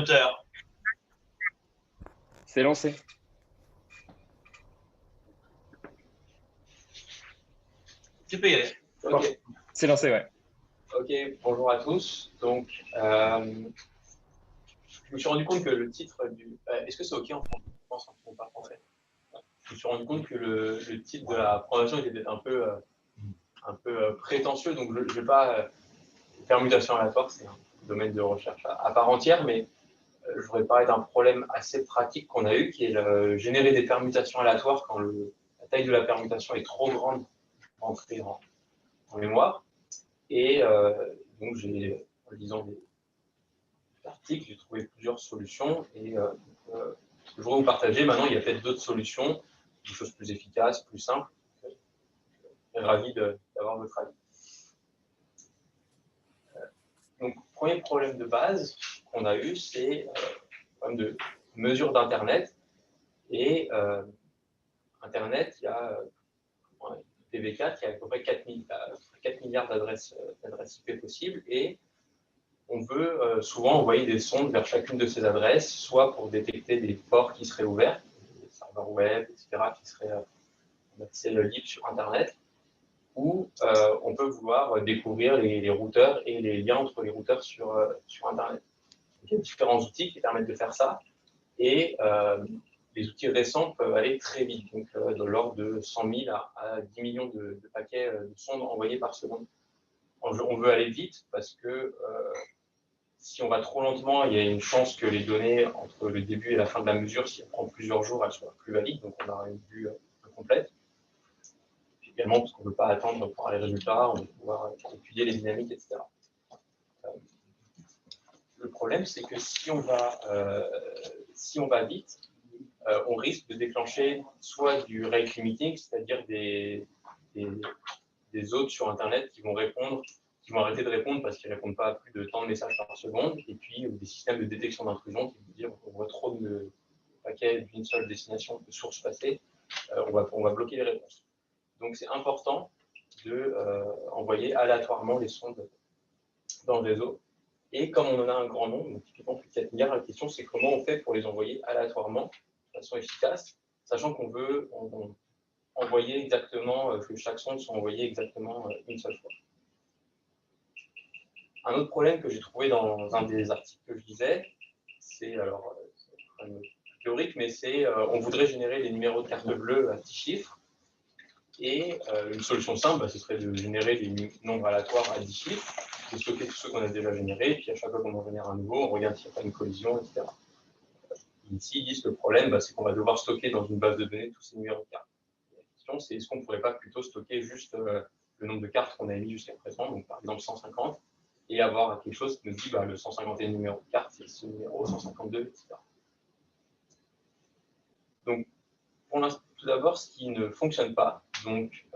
Moteur. C'est lancé. Tu peux y aller. Ok, C'est lancé, ouais. ok, bonjour à tous. Donc, je me suis rendu compte que le titre du. Est-ce que c'est ok en France en pas français? Je me suis rendu compte que le titre de la présentation était peut-être un peu prétentieux, donc je ne vais pas. Permutation aléatoire, c'est un domaine de recherche à part entière, mais je voudrais parler d'un problème assez pratique qu'on a eu, qui est générer des permutations aléatoires quand la taille de la permutation est trop grande pour entrer en mémoire. Et donc, en lisant des articles, j'ai trouvé plusieurs solutions et je voudrais vous partager. Maintenant, il y a peut-être d'autres solutions, des choses plus efficaces, plus simples. Je suis ravi d'avoir votre avis. Donc, premier problème de base qu'on a eu, c'est le problème de mesure d'Internet. Et Internet, il y a TV4, il y a à peu près 4 milliards d'adresses IP possibles. Et on veut souvent envoyer des sondes vers chacune de ces adresses, soit pour détecter des ports qui seraient ouverts, des serveurs web, etc., qui seraient en accès libre sur Internet, ou on peut vouloir découvrir les routeurs et les liens entre les routeurs sur Internet. Donc, il y a différents outils qui permettent de faire ça, et les outils récents peuvent aller très vite, donc de l'ordre de 100 000 à 10 millions de paquets de sondes envoyés par seconde. On veut aller vite parce que si on va trop lentement, il y a une chance que les données entre le début et la fin de la mesure, si elle prend plusieurs jours, elles soient plus valides, donc on aura une vue incomplète. Puis également parce qu'on ne veut pas attendre pour avoir les résultats, on veut pouvoir étudier les dynamiques, etc. Le problème, c'est que si on va vite, on risque de déclencher soit du rate limiting, c'est-à-dire des hôtes sur Internet qui vont arrêter de répondre parce qu'ils ne répondent pas à plus de tant de messages par seconde, et puis des systèmes de détection d'intrusion qui vont dire qu'on voit trop de paquets d'une seule destination de source passée, on va bloquer les réponses. Donc c'est important d'envoyer aléatoirement les sondes dans le réseau. Et comme on en a un grand nombre, donc typiquement plus de 4 milliards, la question c'est comment on fait pour les envoyer aléatoirement de façon efficace, sachant qu'on veut envoyer exactement, que chaque sonde soit envoyée exactement une seule fois. Un autre problème que j'ai trouvé dans un des articles que je lisais, c'est théorique, mais c'est on voudrait générer des numéros de carte bleue à 10 chiffres. Et une solution simple, ce serait de générer des nombres aléatoires à 10 chiffres, de stocker tous ceux qu'on a déjà générés, et puis à chaque fois qu'on en génère un nouveau, on regarde s'il n'y a pas une collision, etc. Ici, ils disent que le problème, c'est qu'on va devoir stocker dans une base de données tous ces numéros de cartes. La question, c'est est-ce qu'on ne pourrait pas plutôt stocker juste le nombre de cartes qu'on a émis jusqu'à présent, donc par exemple 150, et avoir quelque chose qui nous dit le 151 numéro de carte, c'est ce numéro 152, etc. Donc, tout d'abord, ce qui ne fonctionne pas, donc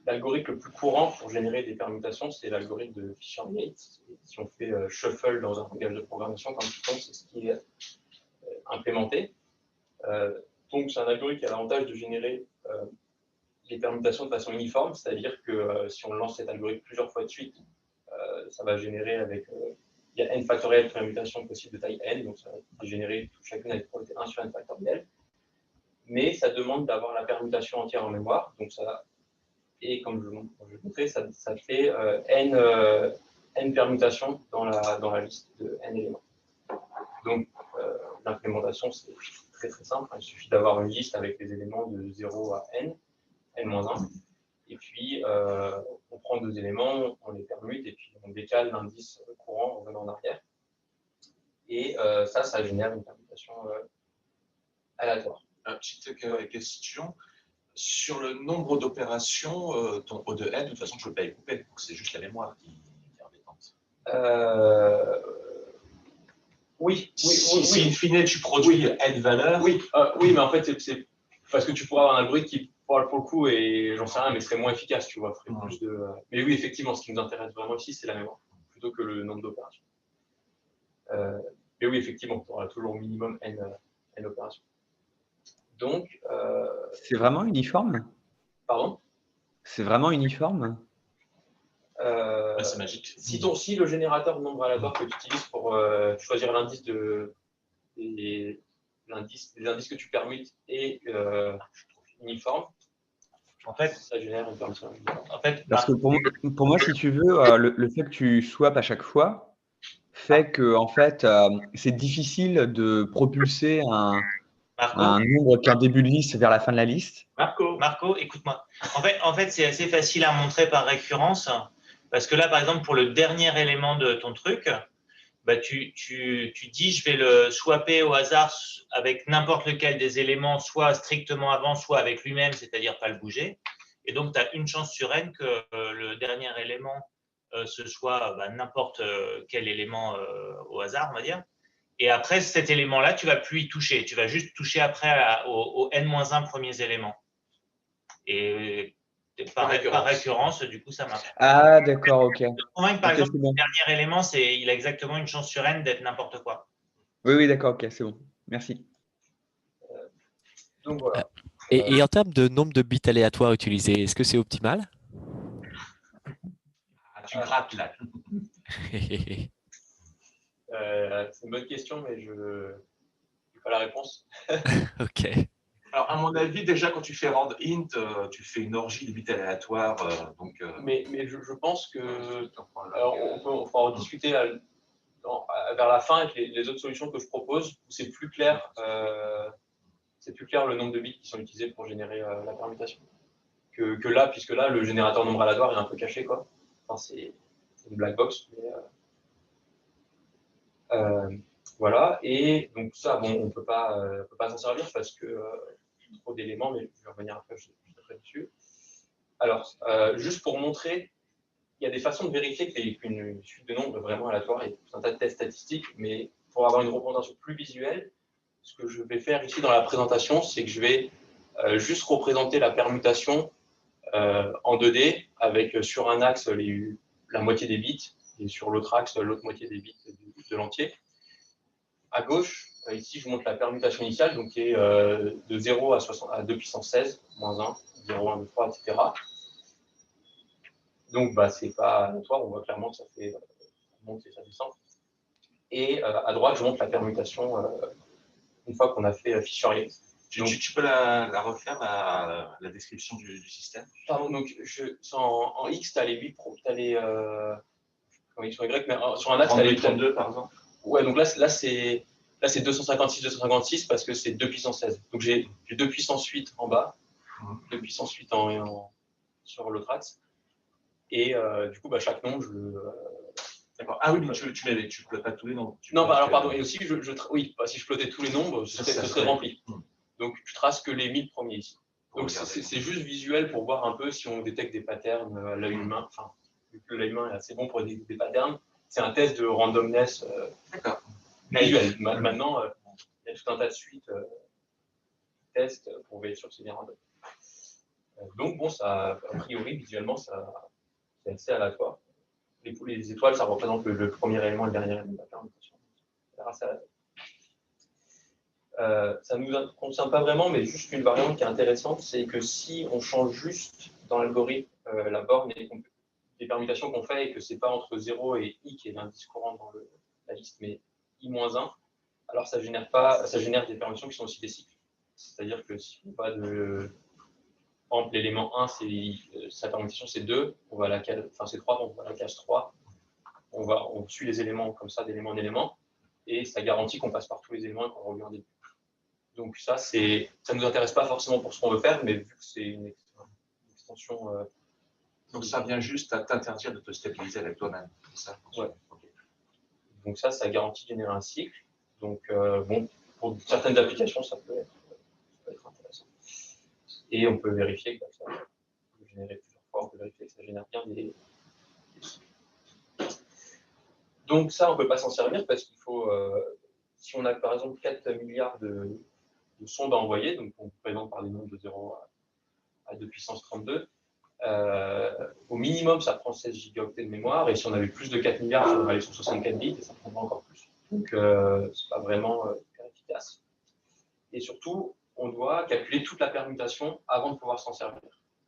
l'algorithme le plus courant pour générer des permutations, c'est l'algorithme de Fisher-Yates. Si on fait shuffle dans un langage de programmation comme Python, c'est ce qui est implémenté. Donc, c'est un algorithme qui a l'avantage de générer les permutations de façon uniforme, c'est-à-dire que si on lance cet algorithme plusieurs fois de suite, ça va générer il y a n factoriel de permutations possibles de taille n, donc ça va générer chacune avec probabilité 1 sur n factoriel. Mais ça demande d'avoir la permutation entière en mémoire, donc ça, et comme je vais montrer, ça fait n permutations dans la liste de n éléments. Donc, l'implémentation, c'est très très simple, il suffit d'avoir une liste avec les éléments de 0 à n-1, et puis on prend deux éléments, on les permute, et puis on décale l'indice courant en venant en arrière. Et ça génère une permutation aléatoire. Petite question. Sur le nombre d'opérations, ton O de n, de toute façon, je ne peux pas y couper, donc c'est juste la mémoire qui est embêtante. Oui. Si in fine tu produis n valeurs. Oui, mais en fait, c'est parce que tu pourras avoir un algorithme qui parle pour le coup, et j'en sais rien, mais serait moins efficace, tu vois. Plus de... Mais oui, effectivement, ce qui nous intéresse vraiment ici, c'est la mémoire, plutôt que le nombre d'opérations. Mais oui, effectivement, tu auras toujours au minimum n opérations. Donc. C'est vraiment uniforme? Pardon? C'est vraiment uniforme? C'est magique. Si le générateur de nombre aléatoire que tu utilises pour choisir l'indice de les indices que tu permutes est uniforme, En fait, ça génère une permutation. Parce que pour moi, si tu veux, le fait que tu swaps à chaque fois fait que, en fait, c'est difficile de propulser un nombre qui est en début de liste vers la fin de la liste. Marco, écoute-moi. En fait, c'est assez facile à montrer par récurrence, parce que là, par exemple, pour le dernier élément de ton truc, bah, tu dis je vais le swapper au hasard avec n'importe lequel des éléments, soit strictement avant, soit avec lui-même, c'est-à-dire pas le bouger. Et donc, tu as une chance sur n que le dernier élément ce soit n'importe quel élément au hasard, on va dire. Et après, cet élément-là, tu ne vas plus y toucher. Tu vas juste toucher après au n-1 premiers éléments. Et par récurrence, du coup, ça marche. Ah, d'accord, ok. Convaincre, par Ok, exemple, c'est bon. le dernier élément, il a exactement une chance sur n d'être n'importe quoi. Oui, d'accord, ok, c'est bon. Merci. Donc voilà. Et en termes de nombre de bits aléatoires utilisés, est-ce que c'est optimal? Tu grattes là. C'est une bonne question, mais je n'ai pas la réponse. Ok. Alors, à mon avis, déjà, quand tu fais rand int, tu fais une orgie de bits aléatoires. Mais je pense que. Alors, on pourra en discuter vers la fin avec les autres solutions que je propose, où c'est plus clair. C'est plus clair le nombre de bits qui sont utilisés pour générer la permutation que là, puisque là, le générateur nombre aléatoire est un peu caché, quoi. Enfin, c'est une black box. Mais, voilà. Et donc ça, bon, on peut pas s'en servir parce que trop d'éléments, mais je vais revenir après, juste après dessus. Alors, juste pour montrer, il y a des façons de vérifier qu'une suite de nombres est vraiment aléatoire. Il y a tout un tas de tests statistiques, mais pour avoir une représentation plus visuelle, ce que je vais faire ici dans la présentation, c'est que je vais juste représenter la permutation en 2D avec sur un axe la moitié des bits et sur l'autre axe l'autre moitié des bits de l'entier. À gauche, ici, je montre la permutation initiale, donc qui est de 0 à 2 puissance 16, moins 1, 0, 1, 2, 3, etc. Donc, c'est pas aléatoire, on voit clairement que ça fait ça monte et ça descend. Et à droite, je montre la permutation une fois qu'on a fait Fisher-Yates. Tu peux la refaire, la description du système? Pardon, donc en X, tu as les 8 tu as les. En X ou Y, mais sur un axe, tu as les 32, par exemple. Ouais, donc là c'est 256 parce que c'est 2 puissance 16. Donc j'ai 2 puissance 8 en bas, 2 puissance 8 sur l'autre axe. Et du coup, chaque nombre, je le. D'accord. Ah oui, mais tu ne plottes pas tous les nombres. Non, alors pardon. Et aussi, oui, si je plottais tous les nombres, ce serait rempli. Donc je trace que les 1000 premiers ici. Donc c'est juste visuel pour voir un peu si on détecte des patterns à l'œil humain. Enfin, vu que l'œil humain est assez bon pour détecter des patterns, c'est un test de randomness visuel. Maintenant, il y a tout un tas de suites tests pour vérifier sur que c'est bien random. Donc bon, ça, a priori, visuellement, c'est assez aléatoire. Les étoiles, ça représente le premier élément et le dernier élément de la permutation. Ça ne nous concerne pas vraiment, mais juste une variante qui est intéressante, c'est que si on change juste dans l'algorithme la borne et les permutations qu'on fait et que ce n'est pas entre 0 et i qui est l'indice courant dans la liste, mais i-1, alors ça génère des permutations qui sont aussi des cycles. C'est-à-dire que si on va de. Par exemple, l'élément 1, sa permutation c'est 2, on va à la case, enfin c'est 3, donc on va à la case 3. On suit les éléments comme ça, d'élément en élément, et ça garantit qu'on passe par tous les éléments et qu'on revient en début. Donc ça ne nous intéresse pas forcément pour ce qu'on veut faire, mais vu que c'est une extension. Donc ça vient juste à t'interdire de te stabiliser avec toi-même. Ça. Ouais. Okay. Donc ça garantit de générer un cycle. Donc bon, pour certaines applications, ça peut être intéressant. Et on peut vérifier que ça peut générer plusieurs fois, on peut vérifier que ça génère bien des cycles. Donc ça, on ne peut pas s'en servir parce qu'il faut, si on a par exemple 4 milliards de sondes à envoyer, donc on présente par des nombres de 0 à 2 puissance 32, au minimum, ça prend 16 gigaoctets de mémoire, et si on avait plus de 4 milliards, on va aller sur 64 bits, et ça prendra encore plus. Donc, c'est pas vraiment efficace. Et surtout, on doit calculer toute la permutation avant de pouvoir s'en servir.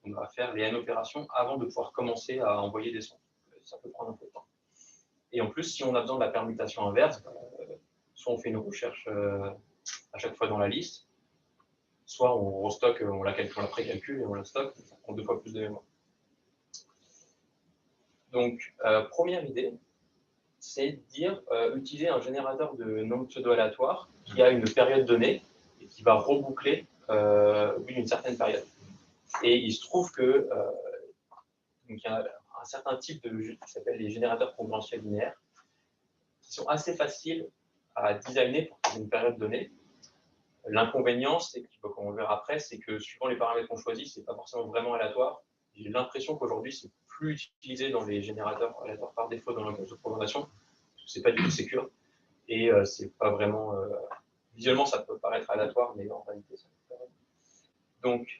On va faire les n opérations avant de pouvoir commencer à envoyer des sons. Ça peut prendre un peu de temps. Et en plus, si on a besoin de la permutation inverse, soit on fait une recherche à chaque fois dans la liste, soit on restocke, on la précalcule et on la stocke, ça prend 2 fois plus de mémoire. Donc, première idée, c'est de dire utiliser un générateur de nombres pseudo-aléatoires qui a une période donnée et qui va reboucler une certaine période. Et il se trouve que donc il y a un certain type de jeu qui s'appelle les générateurs concurrentiels linéaires, qui sont assez faciles à designer pour une période donnée. L'inconvénient, c'est que, comme on le verra après, c'est que suivant les paramètres qu'on choisit, c'est pas forcément vraiment aléatoire. J'ai l'impression qu'aujourd'hui, c'est plus utilisé dans les générateurs aléatoires par défaut dans le langage de programmation, parce que c'est pas du tout sécure. Et c'est pas vraiment. Visuellement, ça peut paraître aléatoire, mais en réalité, ça peut pas. Donc,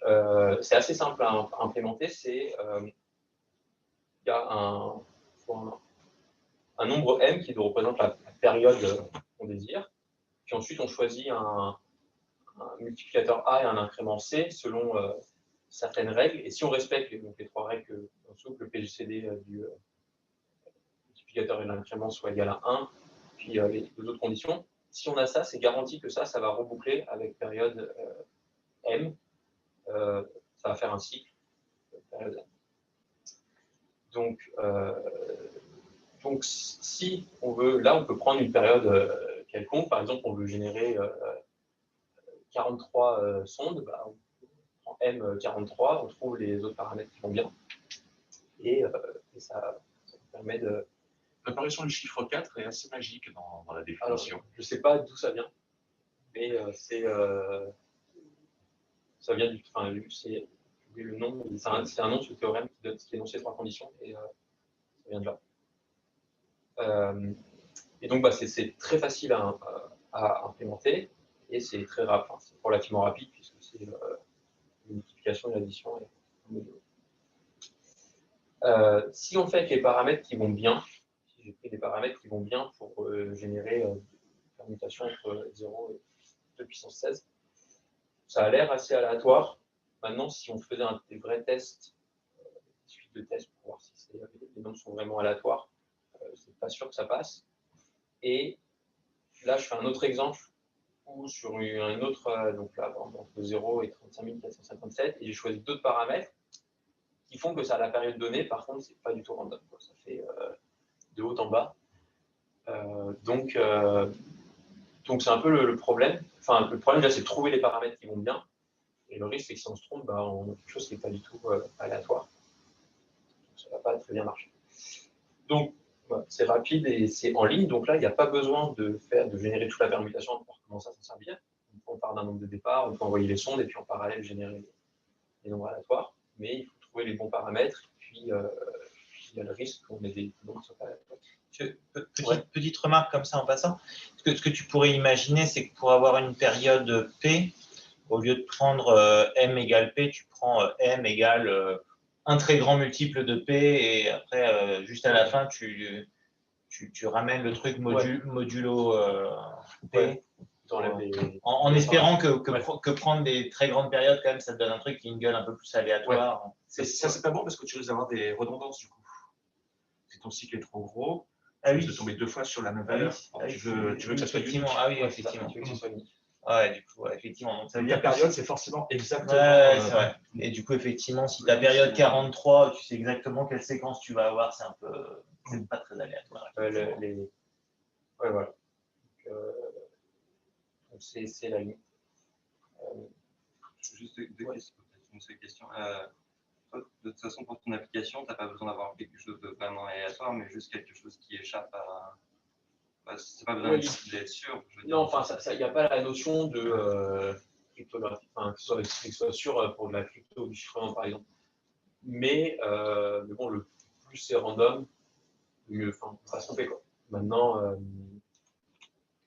c'est assez simple à implémenter. Il y a un nombre m qui représente la période qu'on dessire. Puis ensuite, on choisit un multiplicateur A et un incrément C selon certaines règles. Et si on respecte les 3 règles en dessous, que le PGCD du multiplicateur et l'incrément soit égal à 1, puis les 2 autres conditions, si on a ça, c'est garanti que ça va reboucler avec période M. Ça va faire un cycle. Période M. Donc, si on veut, là, on peut prendre une période quelconque. Par exemple, on veut générer 43 sondes. Bah, on prend M43, on trouve les autres paramètres qui vont bien. Et ça permet de... L'apparition du chiffre 4 est assez magique dans la définition. Alors, je ne sais pas d'où ça vient, mais ça vient du... Enfin, c'est le nom, c'est un nom de ce théorème qui énonce ces 3 conditions, et ça vient de là. Et donc, c'est très facile à implémenter, et c'est très rapide, enfin, c'est relativement rapide, puisque c'est une multiplication et l'addition. Si on fait avec les paramètres qui vont bien, si j'ai pris des paramètres qui vont bien pour générer une permutation entre 0 et 2 puissance 16, ça a l'air assez aléatoire. Maintenant, si on faisait des vrais tests, des suites de tests pour voir si les nombres sont vraiment aléatoires, c'est pas sûr que ça passe. Et là, je fais un autre exemple où sur un autre, donc là, entre 0 et 35 457, et j'ai choisi d'autres paramètres qui font que ça a la période donnée. Par contre, c'est pas du tout random, quoi. Ça fait de haut en bas. Donc c'est un peu le problème. Enfin, le problème, là, c'est de trouver les paramètres qui vont bien. Et le risque, c'est que si on se trompe, on a quelque chose qui n'est pas du tout aléatoire. Donc, ça ne va pas très bien marcher. Donc, c'est rapide et c'est en ligne. Donc là, il n'y a pas besoin de générer toute la permutation pour commencer à s'en servir. On part d'un nombre de départ, on peut envoyer les sondes et puis en parallèle générer les nombres aléatoires. Mais il faut trouver les bons paramètres. Puis, il y a le risque qu'on ait des nombres qui ne sont pas aléatoires. Petite remarque comme ça en passant. Ce que tu pourrais imaginer, c'est que pour avoir une période P, au lieu de prendre M égale P, tu prends M égale un très grand multiple de P et après, juste à la fin, tu ramènes le truc modulo P. Ouais. En espérant que prendre des très grandes périodes, quand même, ça te donne un truc qui a une gueule un peu plus aléatoire. Ouais. Ça, c'est pas bon parce que tu risques d'avoir des redondances du coup. Si ton cycle est trop gros, tu risques de tomber 2 fois sur la même valeur. Tu veux que ça soit unique. Ah oui, effectivement. Tu veux que ce soit unique. Ouais, du coup, effectivement. Donc, ça veut dire ta période, c'est forcément exactement. Ouais, c'est vrai. Et du coup, effectivement, si ta période 43, tu sais exactement quelle séquence tu vas avoir, c'est un peu. C'est pas très aléatoire. Ouais, voilà. Donc, c'est la limite. Juste une seule question. De toute façon, pour ton application, tu n'as pas besoin d'avoir quelque chose de vraiment aléatoire, mais juste quelque chose qui échappe à. C'est pas besoin d'être sûr. Non, enfin, il n'y a pas la notion de cryptographie, enfin, que ce soit sûr pour de la crypto ou du chiffrement, par exemple. Mais bon, le plus c'est random, le mieux, enfin, on va se tromper, quoi. Maintenant,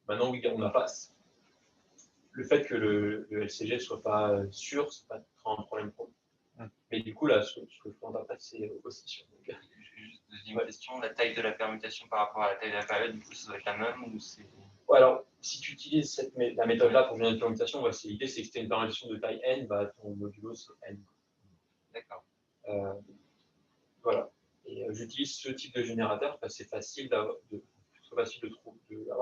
oui, on n'a pas. Le fait que le LCG ne soit pas sûr, c'est pas un problème pour nous. Mais du coup, là, ce que je peux en c'est aussi sûr. Juste deuxième question, la taille de la permutation par rapport à la taille de la période, du coup, ça doit être la même ou c'est... Alors, si tu utilises la méthode-là pour générer une permutation, l'idée c'est que si tu as une permutation de taille n, ton modulo c'est n. D'accord. Voilà. Et j'utilise ce type de générateur parce que c'est facile d'avoir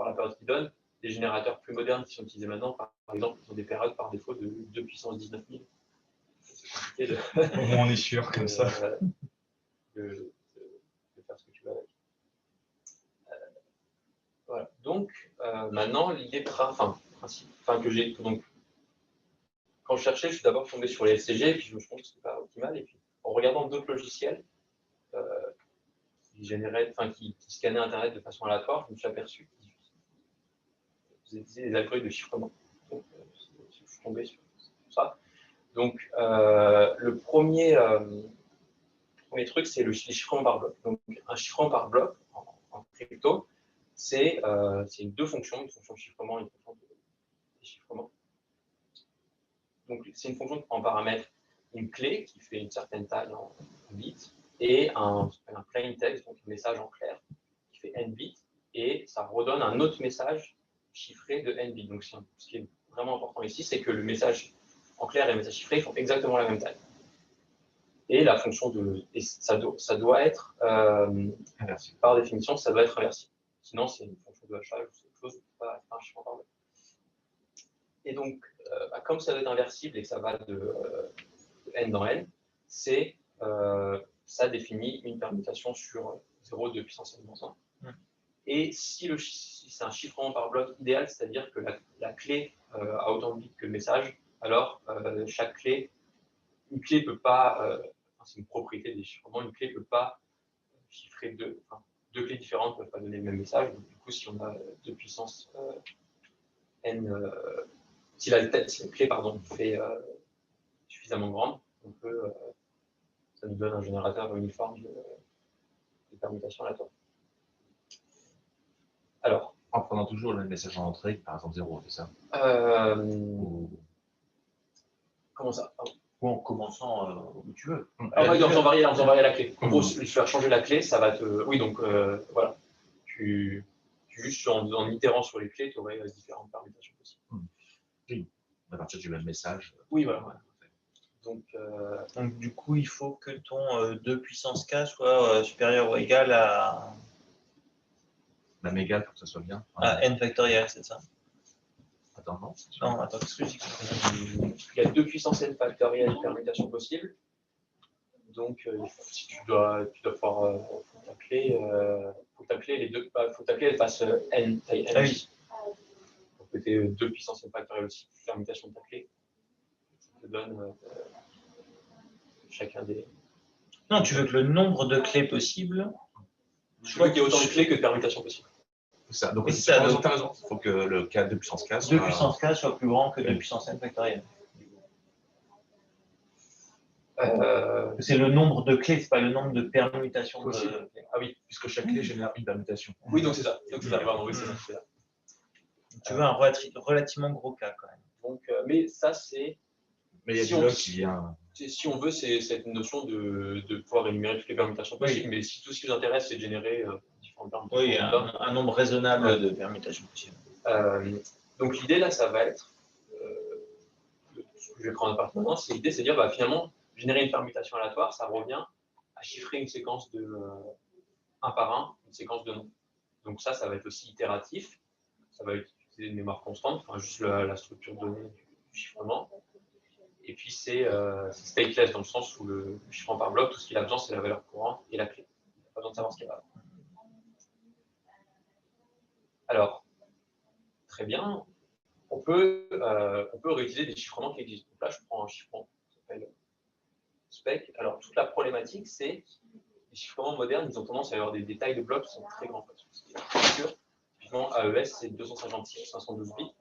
la période qui donne. des générateurs plus modernes qui sont utilisés maintenant, par exemple, ils ont des périodes par défaut de 2 puissance 19 000. C'est compliqué Au moins, on est sûr, comme ça. De faire ce que tu veux avec. Voilà. Donc, maintenant, l'idée que j'ai. Donc, quand je cherchais, je suis d'abord tombé sur les SCG, puis je me suis dit que ce n'était pas optimal. Et puis, en regardant d'autres logiciels qui scannaient Internet de façon aléatoire, je me suis aperçu qu'ils utilisaient des algorithmes de chiffrement. Donc, je suis tombé sur ça. Donc, le premier truc, c'est le chiffrement par bloc. Donc, un chiffrement par bloc en crypto, c'est deux fonctions, une fonction de chiffrement et une fonction de déchiffrement. Donc, c'est une fonction qui prend en paramètre une clé qui fait une certaine taille en bits et un plain text, donc un message en clair qui fait n bits, et ça redonne un autre message chiffré de n bits. Donc, ce qui est vraiment important ici, c'est que le message en clair et le message chiffré font exactement la même taille. Et la fonction ça doit être, par définition, ça doit être inversible. Sinon, c'est une fonction de hachage ou c'est autre chose, pas un chiffrement par bloc. Et donc, comme ça doit être inversible et que ça va de n dans n, ça définit une permutation sur 0 de puissance n-1. Et si c'est un chiffrement par bloc idéal, c'est-à-dire que la clé a autant de bits que le message, alors chaque clé, une clé ne peut pas, c'est une propriété des chiffrements, une clé ne peut pas chiffrer deux clés différentes ne peuvent pas donner le même message. Donc, du coup, si on a 2 puissance n, si la clé fait suffisamment grande, ça nous donne un générateur uniforme de permutation aléatoire. Alors, en prenant toujours le même message en entrée, par exemple 0, c'est ça? Comment ça? Ou en commençant où tu veux. En faisant varier la clé. En gros, je faire changer la clé, ça va te. Oui, donc voilà. Juste en itérant sur les clés, tu aurais différentes permutations possibles. Oui, à partir du même message. Oui, voilà. Donc, du coup, il faut que ton 2 puissance k soit supérieur ou égal à. Même égal pour que ça soit bien. À n factoriel, c'est ça? Attends, non. Non, attends, qu'est-ce que je dis? Il y a 2 puissance n factoriel de permutations possibles. Donc, si tu dois pouvoir ta clé, faut que ta clé elle fasse n taille n. Oui. Donc, tu aies 2 puissance n factoriel aussi, permutation de ta clé. Ça te donne chacun des. Non, tu veux que le nombre de clés possibles. Je veux qu'il y ait autant de clés que de permutations possibles. C'est ça. Donc, oui, c'est ça. Tu as raison. Il faut que le K 2 puissance K soit. 2 puissance k soit plus grand que 2 puissance n factoriel. C'est le nombre de clés, c'est pas le nombre de permutations. Ah oui, puisque chaque clé génère une permutation. Oui, donc c'est ça. Pardon, oui, c'est ça. Tu veux un relativement gros cas quand même. Donc, mais ça, c'est. Mais il y a du log qui vient. Si on veut, c'est cette notion de pouvoir énumérer toutes les permutations possibles. Oui. Mais si tout ce qui nous intéresse, c'est de générer différentes permutations. Oui, un nombre raisonnable de permutations possibles. Donc l'idée là, ça va être. Ce que je vais prendre en partie maintenant, l'idée, c'est de dire finalement, générer une permutation aléatoire, ça revient à chiffrer une séquence de un par un, une séquence de noms. Donc ça va être aussi itératif. Ça va utiliser une mémoire constante, juste la structure donnée du chiffrement. Et puis c'est stateless dans le sens où le chiffrement par bloc, tout ce qu'il a besoin, c'est la valeur courante et la clé. Il n'y a pas besoin de savoir ce qu'il y a là. Alors, très bien. On peut réutiliser des chiffrements qui existent. Donc là, je prends un chiffrement qui s'appelle spec. Alors, toute la problématique, c'est les chiffrements modernes, ils ont tendance à avoir des tailles de blocs qui sont très grands. Typiquement, AES, c'est 256 512 bits.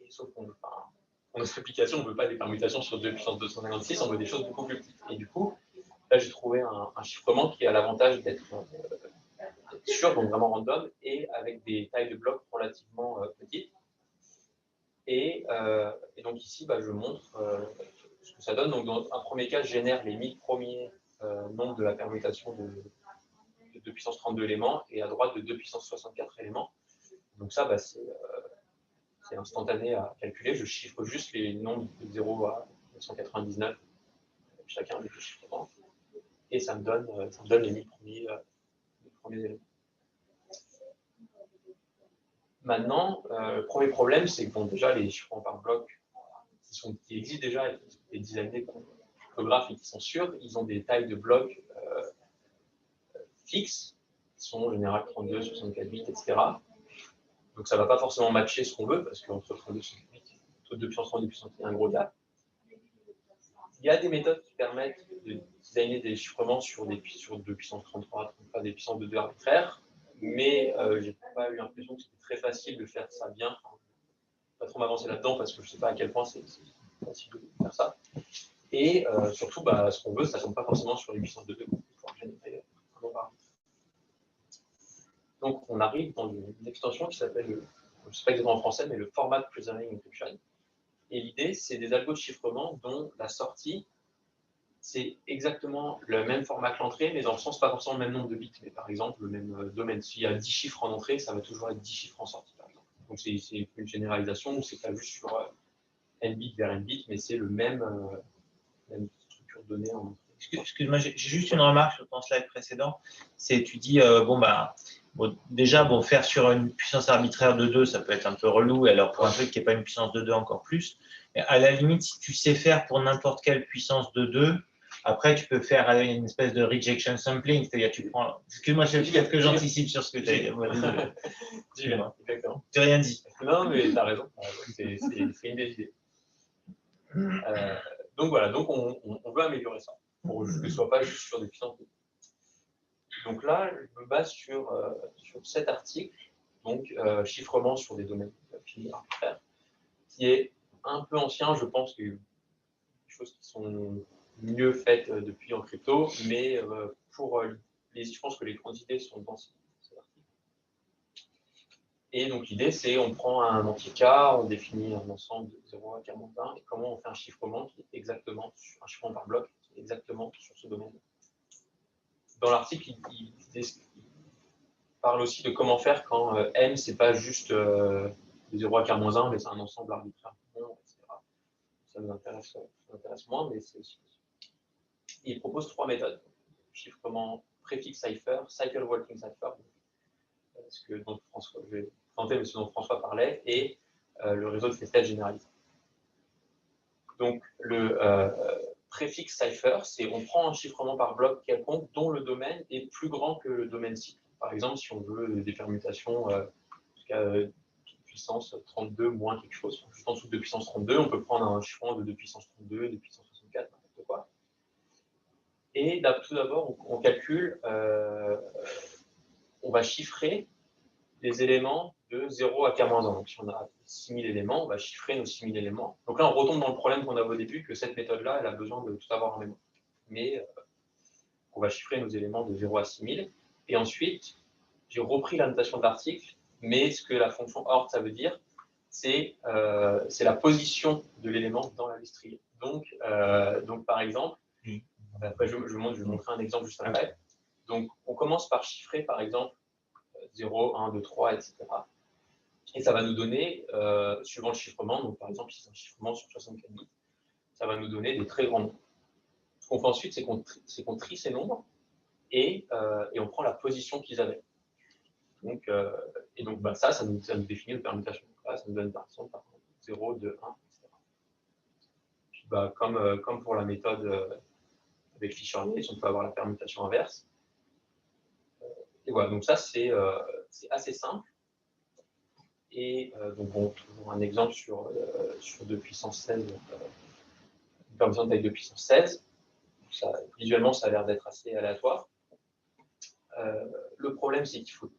Et sauf qu'on dans notre application, on ne veut pas des permutations sur 2 puissance 256, on veut des choses beaucoup plus petites. Et du coup, là, j'ai trouvé un chiffrement qui a l'avantage d'être sûr, donc vraiment random, et avec des tailles de blocs relativement petites. Et donc ici, je montre ce que ça donne. Donc dans un premier cas, je génère les 1000 premiers nombres de la permutation de 2 puissance 32 éléments, et à droite de 2 puissance 64 éléments. Donc ça, c'est instantané à calculer. Je chiffre juste les nombres de 0 à 999, chacun des chiffrements, et ça me donne les 1000 premiers éléments. Maintenant, le premier problème, c'est que bon, déjà, les chiffrements par bloc qui existent déjà, et designés par cryptographes et qui sont sûrs, ils ont des tailles de blocs fixes, qui sont en général 32, 64 bits, etc. Donc ça ne va pas forcément matcher ce qu'on veut, parce qu'entre 32 et 64 bits, entre 2 puissance 3 et 2 puissance 4, il y a un gros gap. Il y a des méthodes qui permettent de designer des chiffrements sur 2 puissance 33, des puissances de 2 arbitraires, mais je n'ai pas eu l'impression que c'était très facile de faire ça bien. Enfin, pas trop m'avancer là-dedans parce que je ne sais pas à quel point c'est facile de faire ça. Et surtout, ce qu'on veut, ça ne tombe pas forcément sur les puissances de 2 pour pouvoir générer un nombre arbitraire. Donc, on arrive dans une extension qui s'appelle, je ne sais pas exactement en français, mais le Format Preserving Encryption. Et l'idée, c'est des algos de chiffrement dont la sortie, c'est exactement le même format que l'entrée, mais dans le sens pas forcément le même nombre de bits, mais par exemple le même domaine. S'il y a 10 chiffres en entrée, ça va toujours être 10 chiffres en sortie, par exemple. Donc c'est une généralisation où c'est pas juste sur n bits vers n bits, mais c'est le même structure de données en entrée. Excuse-moi, j'ai juste une remarque sur ton slide précédent. C'est tu dis, déjà, faire sur une puissance arbitraire de 2, ça peut être un peu relou, et alors pour un truc qui n'est pas une puissance de 2 encore plus. Mais à la limite, si tu sais faire pour n'importe quelle puissance de 2, après tu peux faire une espèce de rejection sampling, c'est-à-dire tu prends. Excuse-moi, je suis quelques j'anticipe sur ce que tu as dit. Dis-moi. Exactement. Tu n'as rien dit. Non, mais tu as raison. C'est une des idées. Donc voilà, donc on veut améliorer ça, pour que ce ne soit pas juste sur des puissances. Donc là, je me base sur 7 articles, donc chiffrement sur des domaines finis arbitraires, qui est un peu ancien, je pense qu'il y a des choses qui sont mieux faites depuis en crypto, mais je pense que les grandes idées sont dans cet article. Et donc l'idée, c'est on prend un anti-cas, on définit un ensemble de 0 à 41, et comment on fait un chiffrement qui est exactement, un chiffrement par bloc, qui est exactement sur ce domaine. Dans l'article, il parle aussi de comment faire quand M, c'est pas juste de 0 à K-1, mais c'est un ensemble arbitraire, etc. Ça nous intéresse moins, mais c'est aussi. Il propose 3 méthodes. Chiffrement préfixe cipher, cycle walking cipher, ce dont François, je vais présenter, mais ce dont François parlait, et le réseau de festage généralisé. Donc, le préfixe cipher, c'est on prend un chiffrement par bloc quelconque dont le domaine est plus grand que le domaine cible. Par exemple, si on veut des permutations jusqu'à puissance 32 moins quelque chose, juste en dessous de puissance 32, on peut prendre un chiffrement de 2 puissance 32, 2 puissance 64, n'importe quoi. Et tout d'abord, on calcule, on va chiffrer des éléments de 0 à K-1. Donc, si on a 6000 éléments, on va chiffrer nos 6000 éléments. Donc là, on retombe dans le problème qu'on avait au début, que cette méthode-là, elle a besoin de tout avoir en mémoire. Mais on va chiffrer nos éléments de 0 à 6000. Et ensuite, j'ai repris la notation de l'article, mais ce que la fonction ORT, ça veut dire, c'est la position de l'élément dans la liste triée. Donc, par exemple, après, je vais montrer un exemple juste après. Donc, on commence par chiffrer, par exemple, 0, 1, 2, 3, etc. Et ça va nous donner, suivant le chiffrement, donc par exemple, si c'est un chiffrement sur 64 bits, ça va nous donner des très grands nombres. Ce qu'on fait ensuite, c'est qu'on trie ces nombres et on prend la position qu'ils avaient. Donc, ça nous définit une permutation. Là, ça nous donne par exemple 0, 2, 1, etc. Puis, comme pour la méthode avec Fisher-Yates, on peut avoir la permutation inverse. Et voilà, donc ça, c'est assez simple. Et donc, toujours un exemple sur 2 puissance 16, une permutation de taille 2 puissance 16. Ça, visuellement, ça a l'air d'être assez aléatoire. Le problème, c'est qu'il faut,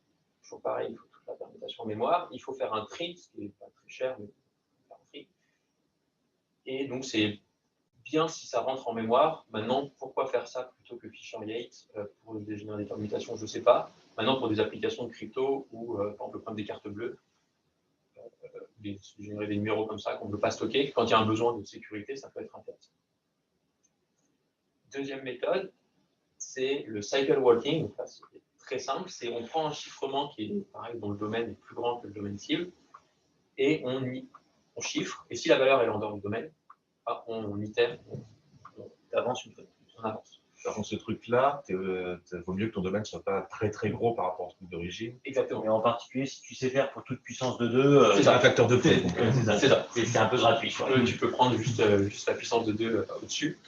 toujours pareil, il faut toute la permutation en mémoire. Il faut faire un tri, ce qui n'est pas très cher, mais il faut faire un tri. Et donc, c'est bien si ça rentre en mémoire. Maintenant, pourquoi faire ça plutôt que Fisher-Yates pour générer des permutations? Je ne sais pas. Maintenant, pour des applications de crypto ou, par exemple, prendre des cartes bleues, générer des numéros comme ça qu'on ne peut pas stocker, quand il y a un besoin de sécurité, ça peut être intéressant. Deuxième méthode, c'est le cycle walking. Donc là, c'est très simple. C'est on prend un chiffrement qui est pareil, dont le domaine est plus grand que le domaine cible, et on chiffre. Et si la valeur est en dehors du domaine, on itère, on avance une fois, on avance. Par contre, ce truc-là, vaut mieux que ton domaine ne soit pas très très gros par rapport au truc d'origine. Exactement. Et en particulier, si tu sais faire pour toute puissance de 2, c'est un facteur de près. C'est ça. C'est un peu gratuit. Tu peux prendre juste la puissance de 2 au-dessus.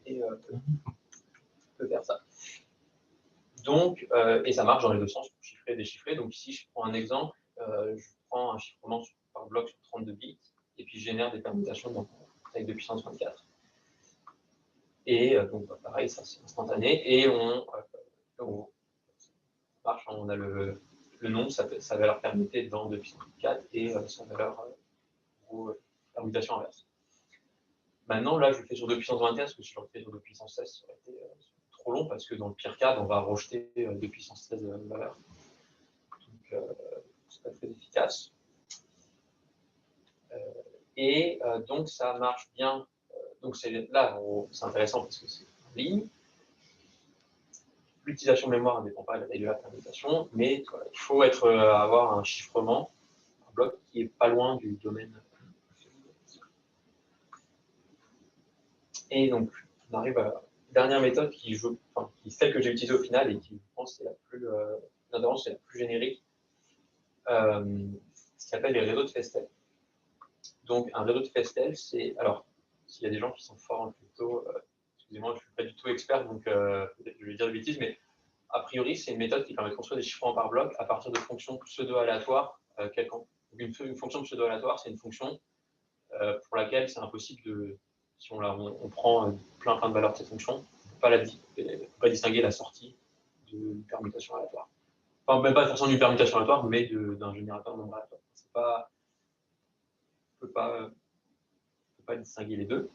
Et tu peux faire ça. Donc, et ça marche dans les deux sens pour chiffrer et déchiffrer. Donc ici, je prends un exemple. Je prends un chiffrement par bloc sur 32 bits et puis je génère des permutations avec de puissance 24. Et donc, pareil, ça c'est instantané. Et ça marche, on a le nom, sa valeur permutée dans 2 puissance 4 et sa valeur permutation inverse. Maintenant, là, je le fais sur 2 puissance 21 parce que si je le fais sur 2 puissance 16, ça aurait été trop long parce que dans le pire cas, on va rejeter 2 puissance 16 valeur. Donc, c'est pas très efficace. Donc, ça marche bien. Donc, là, c'est intéressant parce que c'est en ligne. L'utilisation de mémoire ne dépend pas de la taille de la permutation, mais voilà, il faut avoir un chiffrement, un bloc qui est pas loin du domaine. Et donc, on arrive à la dernière méthode qui est celle que j'ai utilisée au final et qui, je pense, est la plus générique, ce qui s'appelle les réseaux de Festel. Donc, un réseau de Festel, c'est. Alors, s'il y a des gens qui sont forts en crypto, excusez-moi, je ne suis pas du tout expert, donc peut-être que je vais dire des bêtises, mais a priori, c'est une méthode qui permet de construire des chiffrements par bloc à partir de fonctions pseudo-aléatoires quelconques. Une fonction pseudo-aléatoire, c'est une fonction pour laquelle c'est impossible de. Si on prend plein de valeurs de cette fonction, on ne peut pas distinguer la sortie d'une permutation aléatoire. Enfin, même pas forcément d'une permutation aléatoire, mais d'un générateur de nombre aléatoire. On ne peut pas distinguer les deux.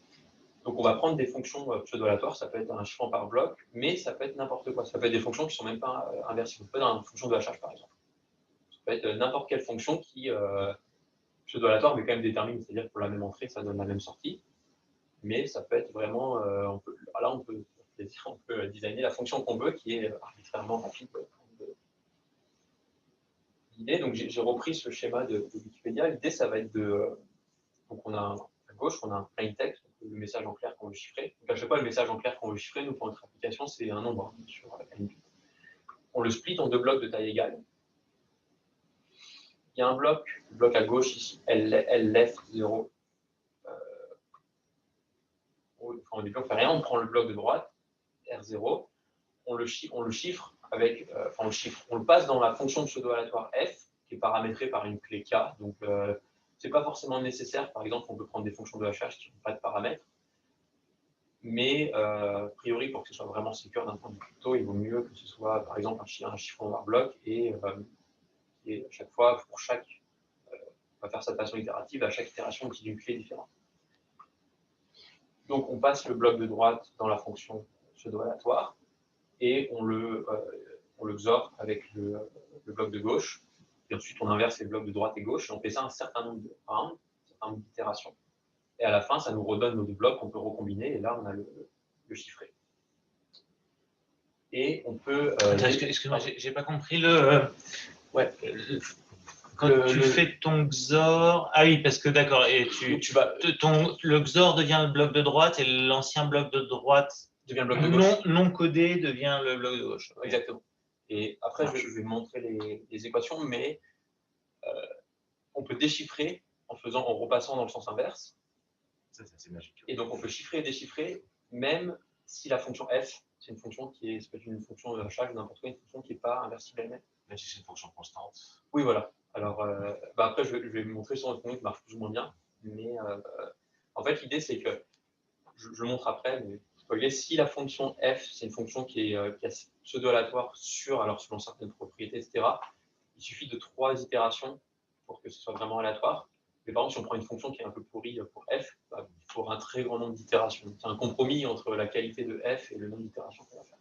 Donc, on va prendre des fonctions pseudo-aléatoires, ça peut être un chiffrement par bloc, mais ça peut être n'importe quoi. Ça peut être des fonctions qui ne sont même pas inversibles. Ça peut être une fonction de hachage, par exemple. Ça peut être n'importe quelle fonction qui, pseudo-aléatoire, mais quand même détermine, c'est-à-dire que pour la même entrée, ça donne la même sortie. Mais ça peut être vraiment, on peut designer la fonction qu'on veut, qui est arbitrairement rapide. L'idée, donc j'ai repris ce schéma de Wikipédia. L'idée, ça va être donc on a à gauche, on a un plain text, le message en clair qu'on veut chiffrer. Donc à chaque fois, le message en clair qu'on veut chiffrer, nous, pour notre application, c'est un nombre sur la ligne. On le split en 2 blocs de taille égale. Il y a un bloc, le bloc à gauche ici, LF0. Au début, on ne fait rien, on prend le bloc de droite, R0, on le chiffre avec, on le passe dans la fonction pseudo-aléatoire F, qui est paramétrée par une clé K. Donc, ce n'est pas forcément nécessaire. Par exemple, on peut prendre des fonctions de hachage qui n'ont pas de paramètres. Mais, a priori, pour que ce soit vraiment sécure d'un point de vue crypto, il vaut mieux que ce soit, par exemple, un chiffrement par bloc et à chaque fois, on va faire ça de façon itérative, à chaque itération, on utilise une clé différente. Donc, on passe le bloc de droite dans la fonction pseudo-aléatoire et on le XOR avec le bloc de gauche. Et ensuite, on inverse les blocs de droite et gauche et on fait ça un certain nombre de rounds, un certain nombre d'itérations. Et à la fin, ça nous redonne nos 2 blocs qu'on peut recombiner et là, on a le chiffré. Et on peut. Excuse-moi, j'ai pas compris quand tu fais ton XOR. Ah oui, parce que d'accord, et le XOR devient le bloc de droite et l'ancien bloc de droite devient le bloc de gauche. Non codé devient le bloc de gauche. Exactement. Et après, je vais montrer les équations, mais on peut déchiffrer en repassant dans le sens inverse. Ça, c'est magique. Et donc, on peut chiffrer et déchiffrer, même si la fonction f, c'est une fonction ça peut être une fonction de hachage, n'importe quoi, une fonction qui n'est pas inversible elle-même. Même si c'est une fonction constante. Oui, voilà. Alors, après, je vais vous montrer sur une fonction qui marche plus ou moins bien. Mais en fait, l'idée, c'est que, je montre après, mais spoiler, si la fonction f, c'est une fonction qui est pseudo-aléatoire selon certaines propriétés, etc., il suffit de 3 itérations pour que ce soit vraiment aléatoire. Mais par exemple, si on prend une fonction qui est un peu pourrie pour f, il faut un très grand nombre d'itérations. C'est un compromis entre la qualité de f et le nombre d'itérations qu'on va faire.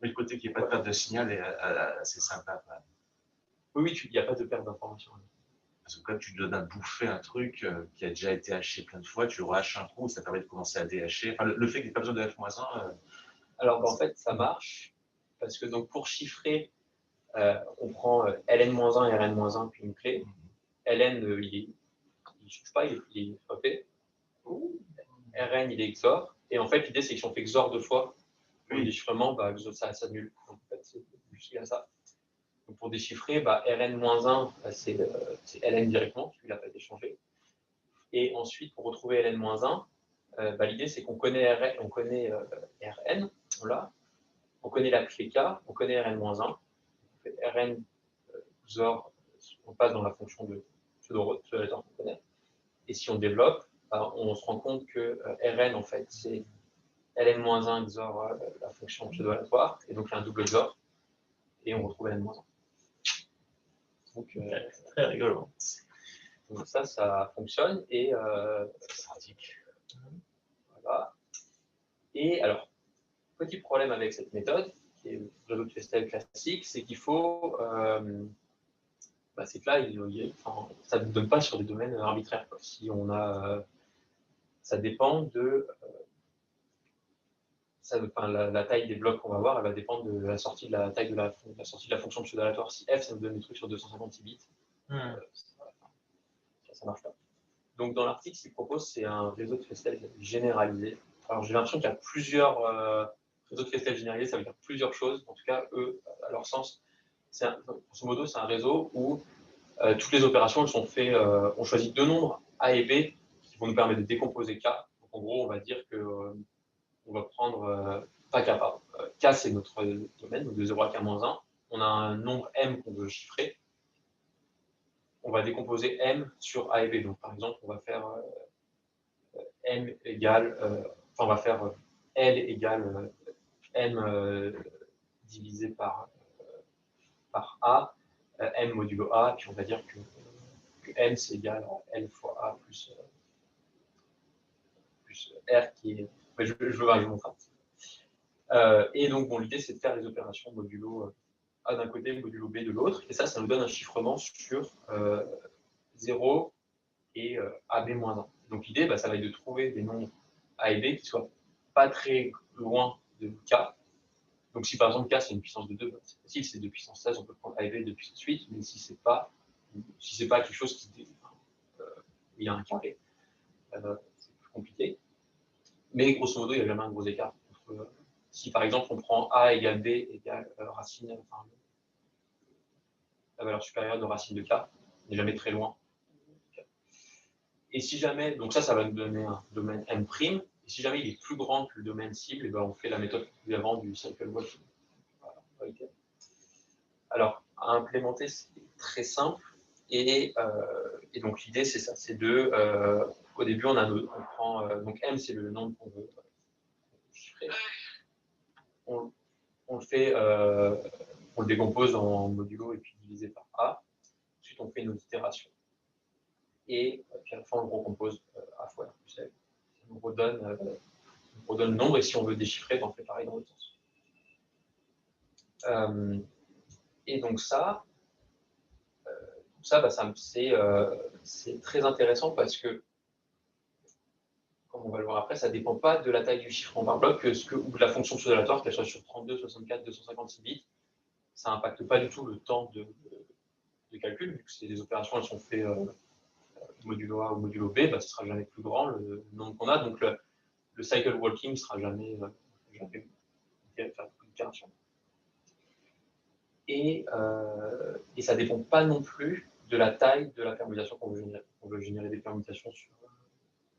Mais le côté qu'il n'y ait pas de perte de signal est assez sympa. Oui, il n'y a pas de perte d'information. Parce que quand tu donnes à bouffer un truc qui a déjà été haché plein de fois, tu le rehaches un coup, ça permet de commencer à déhacher. Enfin, le fait qu'il n'y ait pas besoin de f-1. Alors, en fait, ça marche. Parce que donc, pour chiffrer, on prend ln-1 et rn-1 puis une clé. ln, il ne change pas, il est frappé. Rn, il est XOR. Et en fait, l'idée, c'est que si on fait XOR 2 fois, pour le déchiffrement, bah, ça s'annule. Donc, en fait, c'est juste à ça. Donc, pour déchiffrer, bah, Rn-1, c'est Ln directement, puisqu'il n'a pas été changé. Et ensuite, pour retrouver Ln-1, bah, l'idée, c'est qu'on connaît Rn, on connaît la clé K, on connaît Rn-1. On fait Rn XOR, on passe dans la fonction de pseudo-aléatoire qu'on connaît. Et si on développe, on se rend compte que Rn, en fait, c'est Ln-1 XOR la fonction pseudo-aléatoire, et donc il y a un double XOR, et on retrouve Ln-1. Donc, c'est très rigolo. Donc ça fonctionne, et c'est pratique. Voilà. Et alors, petit problème avec cette méthode, qui est le réseau de Festel classique, c'est qu'il faut... c'est que là, ça ne donne pas sur des domaines arbitraires. Quoi. Si on a... ça dépend de... la taille des blocs qu'on va avoir, elle va dépendre de la sortie de la taille de la sortie de la fonction pseudo-aléatoire. Si f, ça nous donne des trucs sur 256 bits, ça ne marche pas. Donc dans l'article, ce qu'il propose, c'est un réseau de Festel généralisé. Alors j'ai l'impression qu'il y a plusieurs réseaux de Festel généralisés, ça veut dire plusieurs choses. En tout cas, eux, à leur sens, grosso modo, c'est un réseau où toutes les opérations elles sont faites, on choisit deux nombres A et B qui vont nous permettre de décomposer K. Donc en gros, on va dire que on va prendre, pas K, pardon. K, c'est notre domaine, donc de 0 à K-1. On a un nombre M qu'on veut chiffrer. On va décomposer M sur A et B. Donc, par exemple, on va faire M égale, on va faire L égale M divisé par A, M modulo A, puis on va dire que M, c'est égal à L fois A plus R qui est... Je veux montrer. Et donc, bon, l'idée, c'est de faire les opérations modulo A d'un côté, modulo B de l'autre. Et ça nous donne un chiffrement sur 0 et AB-1. Donc, l'idée, ça va être de trouver des nombres A et B qui ne soient pas très loin de K. Donc, si par exemple K, c'est une puissance de 2, c'est facile, c'est 2 puissance 16, on peut prendre A et B de puissance 8. Mais si ce n'est pas quelque chose qui où il y a un carré, c'est plus compliqué. Mais grosso modo, il n'y a jamais un gros écart. Si par exemple on prend A égale B égale racine, la valeur supérieure de racine de K, on n'est jamais très loin. Et si jamais, donc ça va nous donner un domaine M', et si jamais il est plus grand que le domaine cible, on fait la méthode plus avant du cycle walking. Voilà. Alors, à implémenter, c'est très simple, et donc l'idée c'est ça, c'est de, au début on prend, donc M c'est le nombre qu'on veut chiffrer. On le décompose en modulo et puis divisé par A. Ensuite, on fait une autre itération. Et puis à la fin, on le recompose A fois R plus L. On redonne le nombre, et si on veut déchiffrer, on fait pareil dans l'autre sens. Et donc ça c'est très intéressant parce que, comme on va le voir après, ça ne dépend pas de la taille du chiffrement par bloc, ou de la fonction pseudo-aléatoire, qu'elle soit sur 32, 64, 256 bits. Ça n'impacte pas du tout le temps de calcul, vu que c'est des opérations, elles sont faites modulo A ou modulo B, ce ne sera jamais plus grand le nombre qu'on a, donc le cycle walking ne sera jamais faire beaucoup d'itérations. Et ça ne dépend pas non plus de la taille de la permutation qu'on veut générer. On veut générer des permutations sur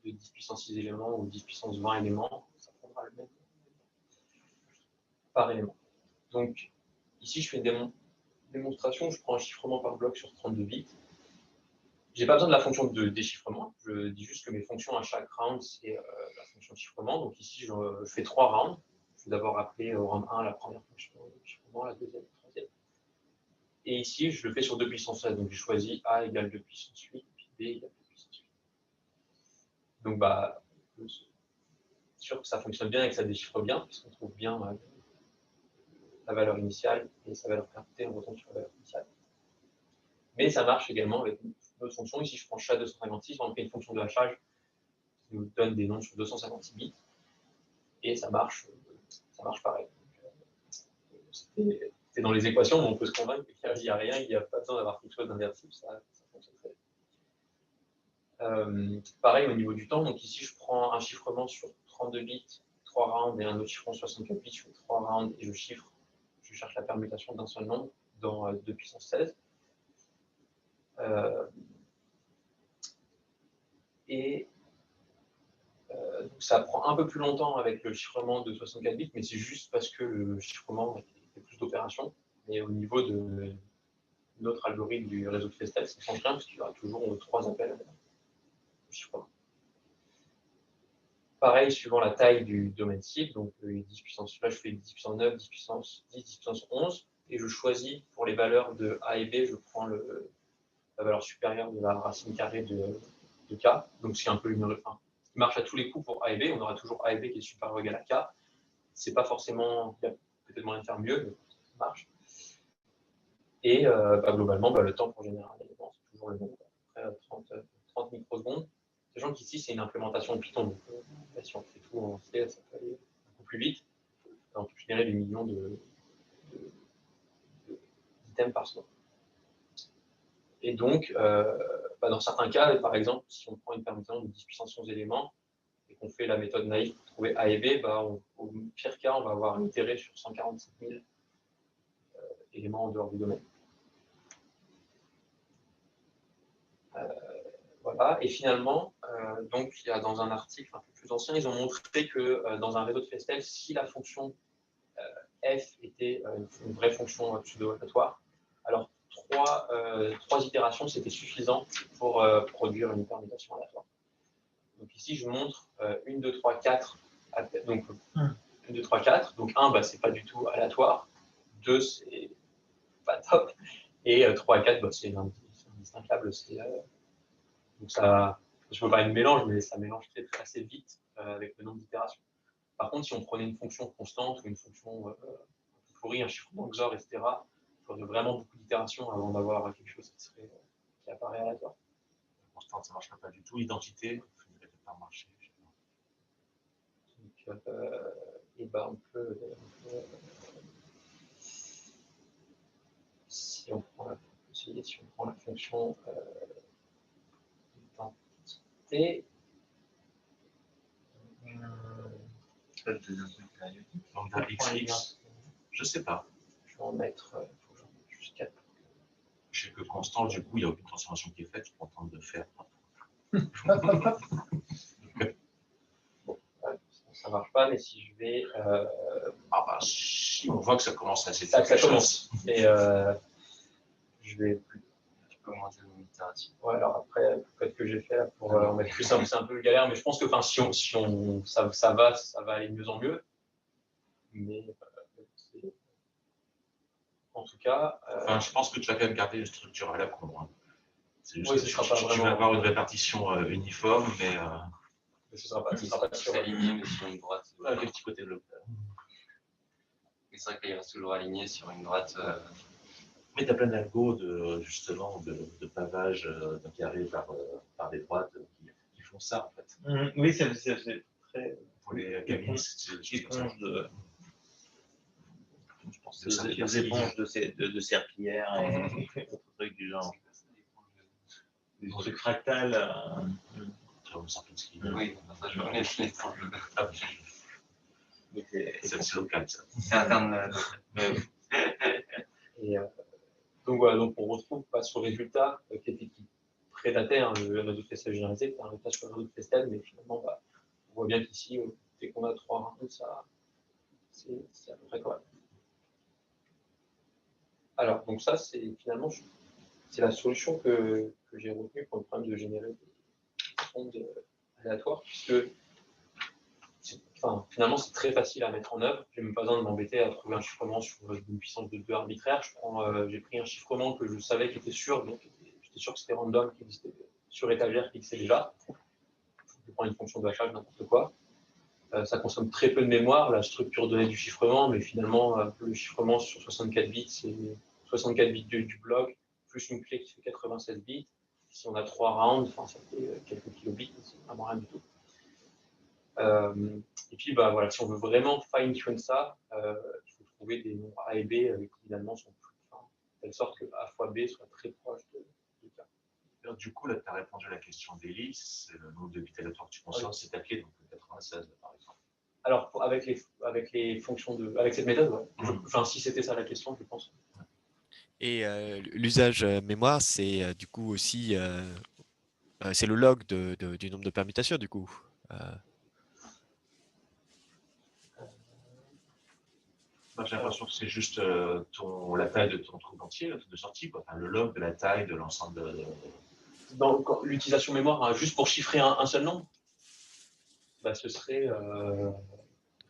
de 10 puissance 6 éléments ou 10 puissance 20 éléments, ça prendra le même par élément. Donc, ici, je fais une démonstration, je prends un chiffrement par bloc sur 32 bits. Je n'ai pas besoin de la fonction de déchiffrement, je dis juste que mes fonctions à chaque round, c'est la fonction de chiffrement. Donc ici, je fais 3 rounds. Je vais d'abord appeler au round 1 la première fonction de chiffrement, la deuxième, la troisième. Et ici, je le fais sur 2 puissance 16. Donc j'ai choisi A égale 2 puissance 8, puis B égale 2 puissance 8. Donc, je suis sûr que ça fonctionne bien et que ça déchiffre bien, puisqu'on trouve bien la valeur initiale et sa valeur permutée, on retombe sur la valeur initiale. Mais ça marche également avec une autre fonction. Ici, je prends SHA-256, on fait une fonction de hachage qui nous donne des nombres sur 256 bits. Et ça marche pareil. C'est dans les équations, mais on peut se convaincre qu'il n'y a rien, il n'y a pas besoin d'avoir quelque chose d'inversible, ça fonctionne très bien. Pareil au niveau du temps, donc ici je prends un chiffrement sur 32 bits, 3 rounds et un autre chiffron 64 bits, je fais 3 rounds et je cherche la permutation d'un seul nombre dans 2 puissance 16. Donc ça prend un peu plus longtemps avec le chiffrement de 64 bits, mais c'est juste parce que le chiffrement fait plus d'opérations. Et au niveau de notre algorithme du réseau de Festel, ça ne change rien, parce qu'il y aura toujours 3 appels au chiffrement. Pareil, suivant la taille du domaine cible, donc 10 puissance, là je fais 10 puissance 9, 10 puissance 10, 10 puissance 11, et je choisis pour les valeurs de A et B, je prends la valeur supérieure de la racine carrée de K, donc c'est un peu une qui marche à tous les coups pour A et B, on aura toujours A et B qui est supérieur ou égal à K. C'est pas forcément, il y a peut-être moyen de faire mieux, mais ça marche. Et globalement, le temps pour générer un élément, c'est toujours le même, à peu près 30 microsecondes. Sachant qu'ici, c'est une implémentation de Python, donc si on fait tout en C, ça peut aller beaucoup plus vite. On peut générer des millions d'items par seconde. Et donc, dans certains cas, par exemple, si on prend une permutation de 10 puissance 11 éléments, et qu'on fait la méthode naïve pour trouver A et B, au pire cas, on va avoir itéré sur 147 000 éléments en dehors du domaine. Voilà. Et finalement, donc, il y a dans un article un peu plus ancien, ils ont montré que dans un réseau de Festel, si la fonction f était une vraie fonction pseudo-aléatoire, alors 3 itérations, c'était suffisant pour produire une permutation aléatoire. Donc ici, je montre 1, 2, 3, 4. Donc 1, 2, 3, 4. Donc 1, c'est pas du tout aléatoire. 2, c'est pas top. Et 3 et 4, c'est indistinctable. Donc ça, je ne veux pas une mélange, mais ça mélange assez vite avec le nombre d'itérations. Par contre, si on prenait une fonction constante ou une fonction pourrie, un chiffrement XOR, etc., il faudrait vraiment beaucoup d'itérations avant d'avoir quelque chose qui apparaît aléatoire. Constante, ça ne marcherait pas du tout. Identité, ça ne devrait pas marcher. Donc, on peut si on prend la fonction identité, Lambda XX, je ne sais pas. Je vais en mettre jusqu'à. Je sais que constant, du coup, il n'y a aucune transformation qui est faite, je suis content de le faire. Ça ne marche pas, mais si je vais. Si on voit que ça commence à s'éteindre. Ça commence. Et je vais plus. Tu peux augmenter le nombre d'itérations. Ouais, alors après, peut-être que j'ai fait là pour en mettre plus simple, c'est un peu galère, mais je pense que ça va aller de mieux en mieux. Mais en tout cas. Je pense que tu vas quand même garder une structure à la con. Hein. C'est juste oui, que tu vas avoir une répartition uniforme, mais. Ce sera pas C'est aligné, mais sur une droite. Avec un petit côté de l'autre. Mais c'est vrai qu'il reste toujours aligné sur une droite. Mais tu as plein d'algos justement de pavage d'un carré par des droites qui font ça en fait. Oui, c'est très. Pour les gamins, c'est éponge de. Je pense Des éponges de serpillière et d'autres trucs du genre. Des trucs fractales. Oui, ça je connais l'éponge. C'est local ça. C'est interne. Et donc voilà, donc on retrouve ce résultat qui prédatait le réseau de Festel généralisé, un résultat sur le réseau de Festel, mais finalement, on voit bien qu'ici, dès qu'on a 3 rounds, c'est à peu près correct. Alors, donc ça, c'est finalement la solution que j'ai retenue pour le problème de générer des sondes aléatoires, puisque finalement, c'est très facile à mettre en œuvre. Je n'ai même pas besoin de m'embêter à trouver un chiffrement sur une puissance de 2 arbitraire. J'ai pris un chiffrement que je savais qui était sûr, donc j'étais sûr que c'était random, qui existait sur étagère, qui existait déjà. Je prends une fonction de hachage, n'importe quoi. Ça consomme très peu de mémoire, la structure donnée du chiffrement, mais finalement, le chiffrement sur 64 bits, c'est 64 bits du bloc, plus une clé qui fait 96 bits. Si on a 3 rounds, ça fait quelques kilobits, c'est vraiment rien du tout. Et puis, voilà, si on veut vraiment fine-tune ça, il faut trouver des nombres A et B qui finalement sont plus fins, de telle sorte que A fois B soit très proche de K. Alors, du coup, là, tu as répondu à la question d'Élise, c'est le nombre de bits aléatoires que tu consommes, c'est ta clé, donc le 96 par exemple. Alors, avec les fonctions avec cette méthode, ouais. Enfin, si c'était ça la question, je pense. Et l'usage mémoire, c'est du coup aussi c'est le log du nombre de permutations du coup. Moi, j'ai l'impression que c'est juste la taille de ton trou entier de sortie, quoi. Enfin, le log de la taille de l'ensemble de. Dans l'utilisation mémoire, hein, juste pour chiffrer un seul nombre, bah, ce serait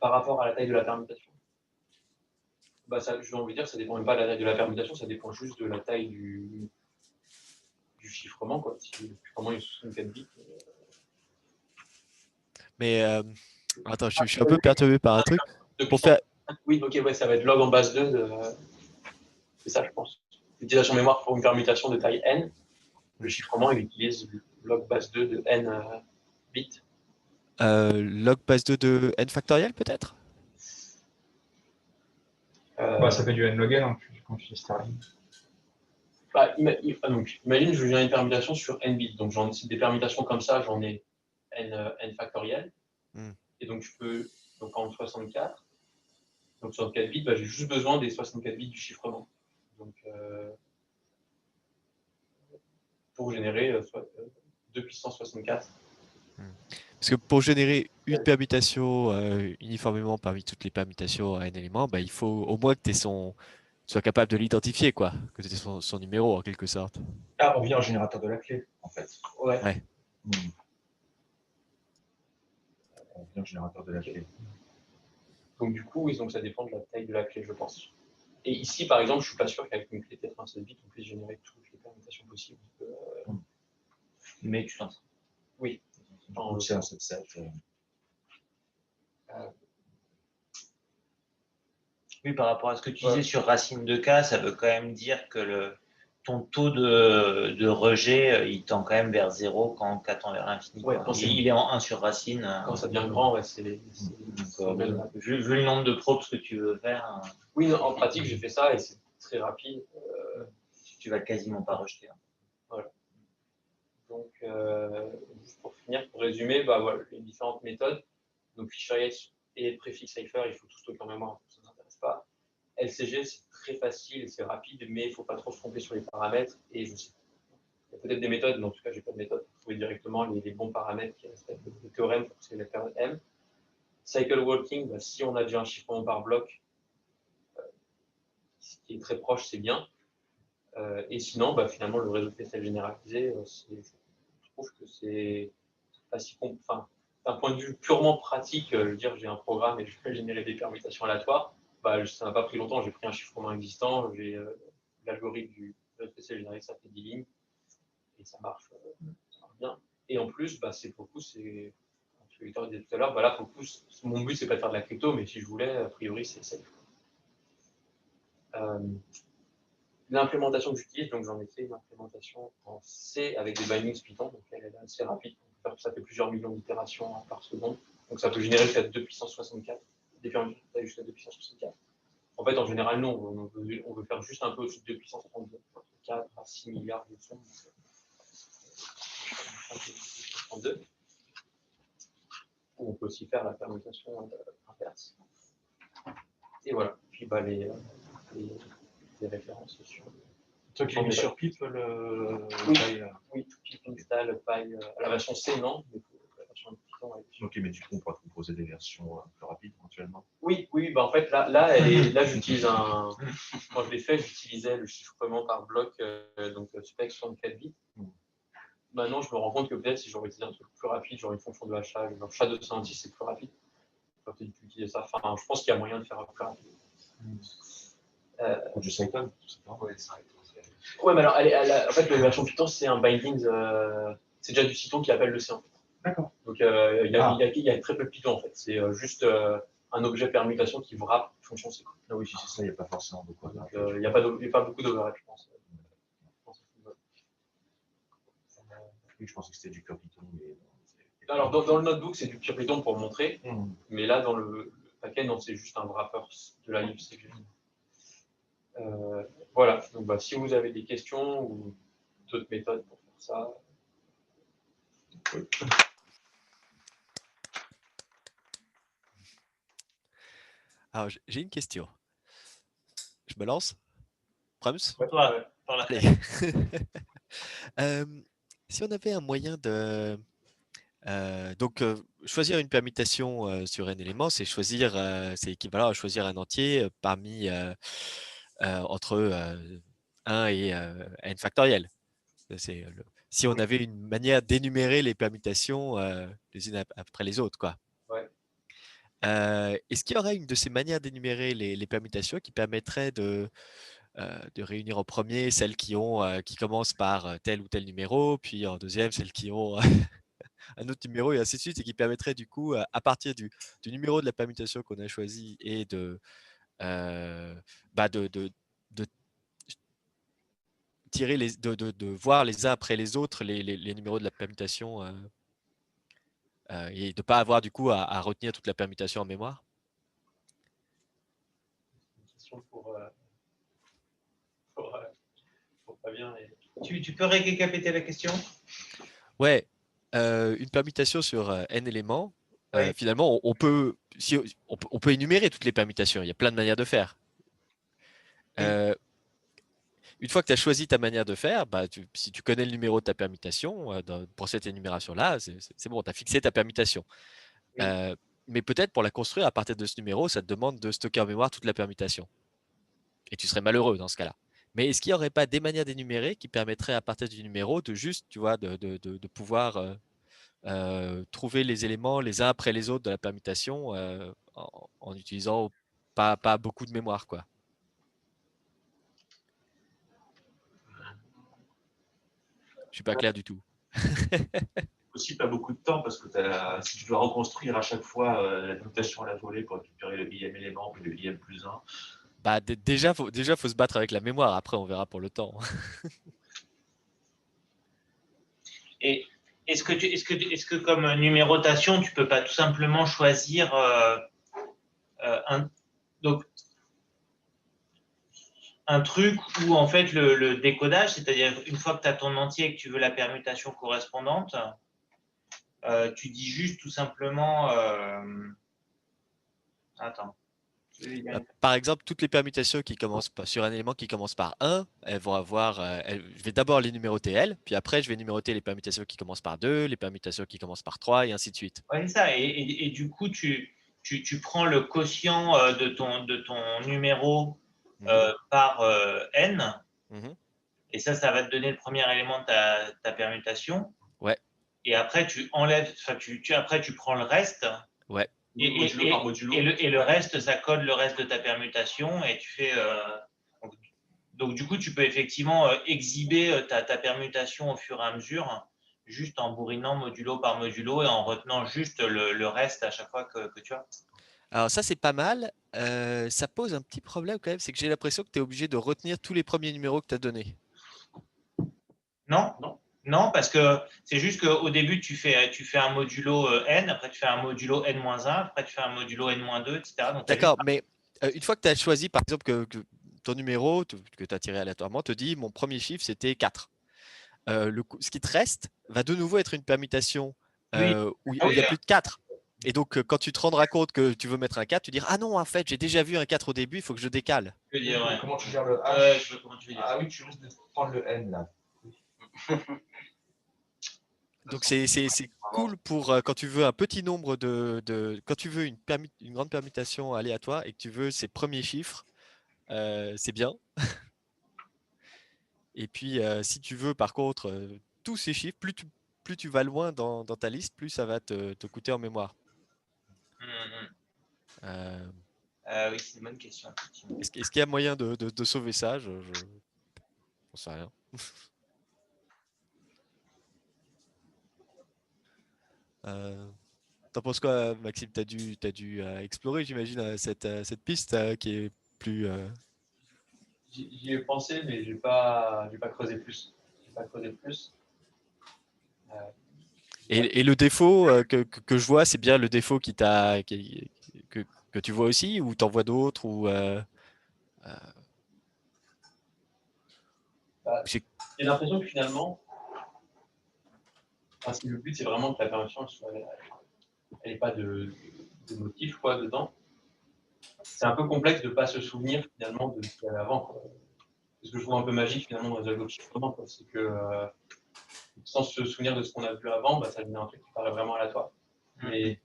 par rapport à la taille de la permutation. Bah, ça, je vais envie de dire, ça dépend même pas de la taille de la permutation, ça dépend juste de la taille du chiffrement, quoi. Si le chiffrement est 64 bits. Mais attends, je suis un peu perturbé par un truc. Pour faire... Oui, ok, ouais, ça va être log en base 2 de. C'est ça, je pense. L'utilisation mémoire pour une permutation de taille n. Le chiffrement, il utilise log base 2 de n bits. Log base 2 de n factoriel peut-être? Ça fait du n log n hein, quand tu fais Starling. Donc, imagine, je viens une permutation sur n bits. Donc, des permutations comme ça, j'en ai n factoriel. Et donc, je peux, donc en 64, donc 64 bits, bah, j'ai juste besoin des 64 bits du chiffrement. Donc, pour générer 2 puissance 64. Parce que pour générer une permutation uniformément parmi toutes les permutations à n éléments, bah, il faut au moins que tu sois capable de l'identifier, quoi, que tu aies son numéro en quelque sorte. Ah, on vient au générateur de la clé, en fait. Ouais. On vient au générateur de la clé. Donc, du coup, oui, donc ça dépend de la taille de la clé, je pense. Et ici, par exemple, je ne suis pas sûr qu'avec une clé 96 bits, on puisse générer toutes les permutations possibles. Mais tu t'en sors. Oui. C'est un subset. Oui, par rapport à ce que tu disais sur racine de k, ça veut quand même dire que ton taux de rejet, il tend quand même vers 0 quand k tend vers l'infini. Ouais, il est en 1 sur racine. Quand ça devient grand, ouais, c'est vu le nombre de probes que tu veux faire. Oui, non, en pratique, j'ai fait ça et c'est très rapide. Tu vas quasiment pas rejeter. Voilà. Donc, juste pour finir, pour résumer, bah, voilà, les différentes méthodes. Donc, Fisher et préfixe Cypher, il faut tout stocker en mémoire, ça ne m'intéresse pas. LCG, c'est très facile, c'est rapide, mais il ne faut pas trop se tromper sur les paramètres. Et je sais, il y a peut-être des méthodes, mais en tout cas, je n'ai pas de méthode pour trouver directement les bons paramètres qui respectent le théorème pour ces vecteurs M. Cycle walking, bah, si on a déjà un chiffrement par bloc, ce qui est très proche, c'est bien. Et sinon, bah, finalement, le réseau PCL généralisé, je trouve que c'est pas si enfin, d'un point de vue purement pratique, je veux dire, j'ai un programme et je vais générer des permutations aléatoires. Bah, ça n'a pas pris longtemps, j'ai pris un chiffrement existant, j'ai l'algorithme du PCL généralisé, ça fait 10 lignes et ça marche bien. Et en plus, bah, c'est beaucoup, c'est ce que Victor disait tout à l'heure, bah, là, pour le coup, mon but, c'est pas de faire de la crypto, mais si je voulais, a priori, c'est safe. L'implémentation que j'utilise, donc j'en ai fait une implémentation en C avec des bindings Python, donc elle est assez rapide. Ça fait plusieurs millions d'itérations par seconde. Donc ça peut générer jusqu'à 2 puissance 64, des permutations jusqu'à 2 puissance 64. En fait, en général, non, on veut faire juste un peu au-dessus de 2 puissance 32, 4 à 6 milliards de sons. 32. Ou on peut aussi faire la permutation inverse. Et voilà. Puis bah, les références sur. Toi qui l'as mis sur PIP, Oui, PIP install, Py, la version C, non, mais la version Python. Ok, mais du coup, on pourra proposer des versions plus rapides éventuellement. Oui, bah en fait, là j'utilise quand je l'ai fait, j'utilisais le chiffrement par bloc, donc spec 64 bits. Maintenant, je me rends compte que peut-être si j'aurais utilisé un truc plus rapide, genre une fonction de hachage, genre SHA-256, c'est plus rapide. Je peux peut-être utiliser ça. Enfin, je pense qu'il y a moyen de faire plus rapide. Ou du Cyclone, tout simplement. Ouais, mais alors, en fait, la version Python, c'est un binding, c'est déjà du Python qui appelle le C en fait. D'accord. Donc, il y a très peu de Python en fait. C'est juste un objet permutation qui wrap une fonction C. Ah oui, si c'est ça, il n'y a pas forcément beaucoup de. Il n'y a pas beaucoup d'overhead, je pense. Oui, je pensais que c'était du pure Python. Mais... Alors, dans le notebook, c'est du pure Python pour montrer. Mais là, dans le paquet, non, c'est juste un wrapper de la libc. Voilà. Donc, bah, si vous avez des questions ou d'autres méthodes pour faire ça. Oui. Alors, j'ai une question. Je me lance? Prams? Toi, par la Allez. Si on avait un moyen de... choisir une permutation sur un élément, c'est c'est équivalent à choisir un entier parmi entre 1 et n factoriel. Si on avait une manière d'énumérer les permutations les unes après les autres, quoi. Ouais. Est-ce qu'il y aurait une de ces manières d'énumérer les permutations qui permettrait de réunir en premier celles qui commencent par tel ou tel numéro, puis en deuxième celles qui ont un autre numéro et ainsi de suite, et qui permettrait du coup, à partir du numéro de la permutation qu'on a choisi et de tirer de voir les uns après les autres les numéros de la permutation et de ne pas avoir du coup à retenir toute la permutation en mémoire. Une question pour Fabien. Tu peux récapituler la question? Ouais, une permutation sur n éléments. Oui. Finalement, on peut énumérer toutes les permutations. Il y a plein de manières de faire. Une fois que tu as choisi ta manière de faire, si tu connais le numéro de ta permutation, pour cette énumération-là, c'est bon, tu as fixé ta permutation. Oui. Mais peut-être pour la construire à partir de ce numéro, ça te demande de stocker en mémoire toute la permutation. Et tu serais malheureux dans ce cas-là. Mais est-ce qu'il n'y aurait pas des manières d'énumérer qui permettraient à partir du numéro de juste, tu vois, de pouvoir trouver les éléments les uns après les autres de la permutation en utilisant pas beaucoup de mémoire, quoi. Je suis pas clair du tout. Aussi pas beaucoup de temps parce que si tu dois reconstruire à chaque fois la permutation à la volée pour récupérer le billet élément puis le billet plus 1. Déjà, faut se battre avec la mémoire. Après, on verra pour le temps. Et est-ce que comme numérotation, tu peux pas tout simplement choisir un truc où en fait le décodage, c'est-à-dire une fois que tu as ton entier et que tu veux la permutation correspondante, tu dis juste tout simplement attends. Par exemple, toutes les permutations qui commencent sur un élément qui commence par 1, elles vont avoir. Je vais d'abord les numéroter elles, puis après je vais numéroter les permutations qui commencent par 2, les permutations qui commencent par 3, et ainsi de suite. Ouais, c'est ça. Et du coup, tu prends le quotient de ton numéro par n, et ça va te donner le premier élément de ta permutation. Ouais. Et après, tu enlèves, après, tu prends le reste. Ouais. Modulo par modulo. Et le reste, ça code le reste de ta permutation et tu fais. Donc, du coup, tu peux effectivement exhiber ta permutation au fur et à mesure, juste en bourrinant modulo par modulo et en retenant juste le reste à chaque fois que tu as. Alors ça, c'est pas mal. Ça pose un petit problème quand même, c'est que j'ai l'impression que tu es obligé de retenir tous les premiers numéros que tu as donnés. Non, parce que c'est juste qu'au début, tu fais un modulo n, après tu fais un modulo n-1, après tu fais un modulo n-2, etc. D'accord, mais une fois que tu as choisi, par exemple, que ton numéro que tu as tiré aléatoirement te dit mon premier chiffre, c'était 4. Ce qui te reste va de nouveau être une permutation où il y a plus de 4. Et donc, quand tu te rendras compte que tu veux mettre un 4, tu dis « Ah non, en fait, j'ai déjà vu un 4 au début, il faut que je décale. » Comment tu gères le H? Ah oui, tu risques de prendre le N là. Donc, c'est cool pour quand tu veux un petit nombre quand tu veux une grande permutation aléatoire et que tu veux ses premiers chiffres, c'est bien. Et puis, si tu veux, par contre, tous ces chiffres, plus tu vas loin dans ta liste, plus ça va te coûter en mémoire. Oui, c'est une bonne question. Est-ce qu'il y a moyen de sauver ça? Je n'en sais rien. T'en penses quoi, Maxime? T'as dû explorer, j'imagine, cette piste qui est plus. J'y ai pensé, mais j'ai pas creusé plus. Et le défaut que je vois, c'est bien le défaut que tu vois aussi, ou t'en vois d'autres, ou j'ai l'impression que finalement, le but c'est vraiment que la permutation elle n'ait pas de motif quoi dedans. c'est un peu complexe de ne pas se souvenir finalement de ce qu'il y avait avant, quoi. C'est ce que je trouve un peu magique finalement dans les algos de chiffrement, c'est que sans se souvenir de ce qu'on a vu avant, bah, ça devient un truc qui paraît vraiment aléatoire. Mais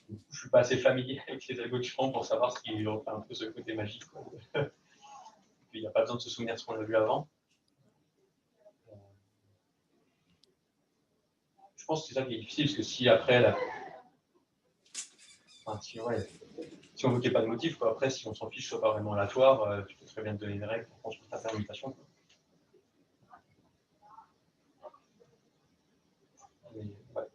je ne suis pas assez familier avec les algos de chiffrement pour savoir ce qui refait un peu ce côté magique, quoi. Il n'y a pas besoin de se souvenir de ce qu'on a vu avant. Je pense que c'est ça qui est difficile, parce que si après, enfin, si on veut qu'il n'y ait pas de motif, quoi. Après, si on s'en fiche, ce soit pas vraiment aléatoire, tu peux très bien te donner des règles pour construire ta permutation, quoi. Mais, ouais,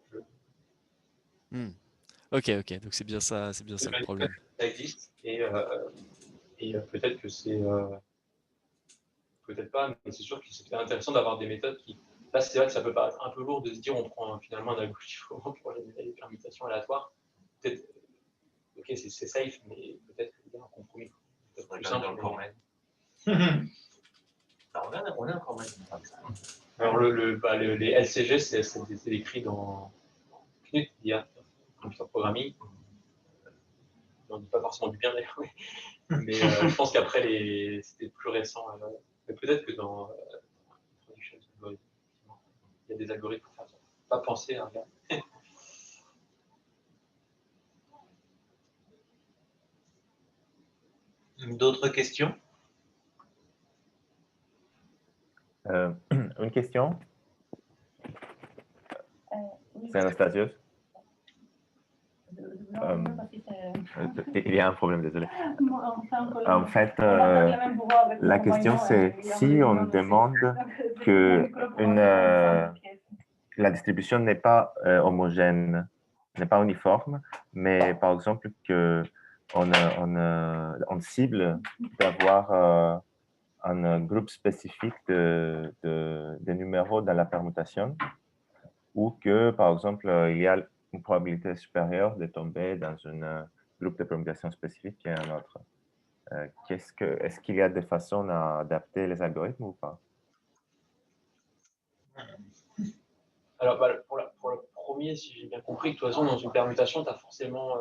Ok, donc c'est bien ça le problème. Ça existe, et peut-être que c'est... peut-être pas, mais c'est sûr que c'est intéressant d'avoir des méthodes qui... Là, c'est vrai que ça peut paraître un peu lourd de se dire on prend finalement un algo de chiffrement pour générer des permutations aléatoires. Peut-être, ok, c'est safe, mais peut-être qu'il y a un compromis. Peut-être plus simple. Dans le corps même. On est encore même. Alors, les LCG, c'est écrit dans CNUT, il y a computer programming. On ne dit pas forcément du bien d'ailleurs, mais je pense qu'après, c'était plus récent. Mais peut-être que dans Production Algorithm, il y a des algorithmes pour faire ça. Pas penser à regarder. D'autres questions? Une question? C'est Anastasios. Il y a un problème, désolé. En fait, la question c'est si on demande que la distribution n'est pas homogène, n'est pas uniforme, mais par exemple on cible d'avoir un groupe spécifique de numéros dans la permutation, ou que, par exemple, il y a une probabilité supérieure de tomber dans un groupe de permutation spécifique qu'un autre. Est-ce qu'il y a des façons d'adapter les algorithmes ou pas? Alors, pour le premier, si j'ai bien compris, de toute façon, dans une permutation, tu as forcément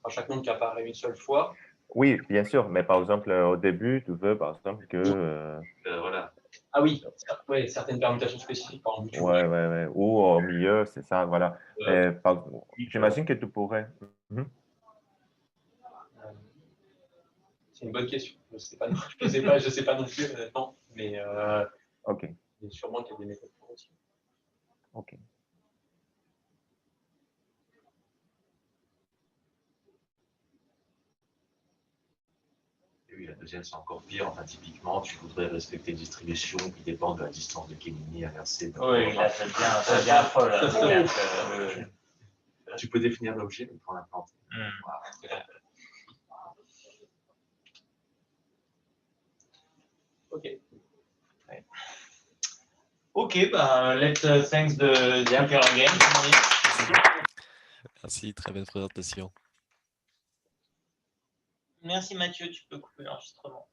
chaque nombre qui apparaît une seule fois. Oui, bien sûr, mais par exemple, au début, tu veux, par exemple, que... Voilà. Ah oui, ouais, certaines permutations spécifiques, par exemple. Ouais. Ou au milieu, c'est ça, voilà. J'imagine que tu pourrais... C'est une bonne question. Je sais pas non plus, honnêtement, mais OK. il y a sûrement qu'il y a des méthodes pour aussi. OK. Et oui, la deuxième, c'est encore pire. Enfin, typiquement, tu voudrais respecter une distribution qui dépend de la distance de Kémini inversée. Oui, là, ça devient affreux. Tu peux définir l'objet, mais pour l'implanter. Voilà. OK. Ok, let's thanks the speaker again. Merci, très belle présentation. Merci Mathieu, tu peux couper l'enregistrement.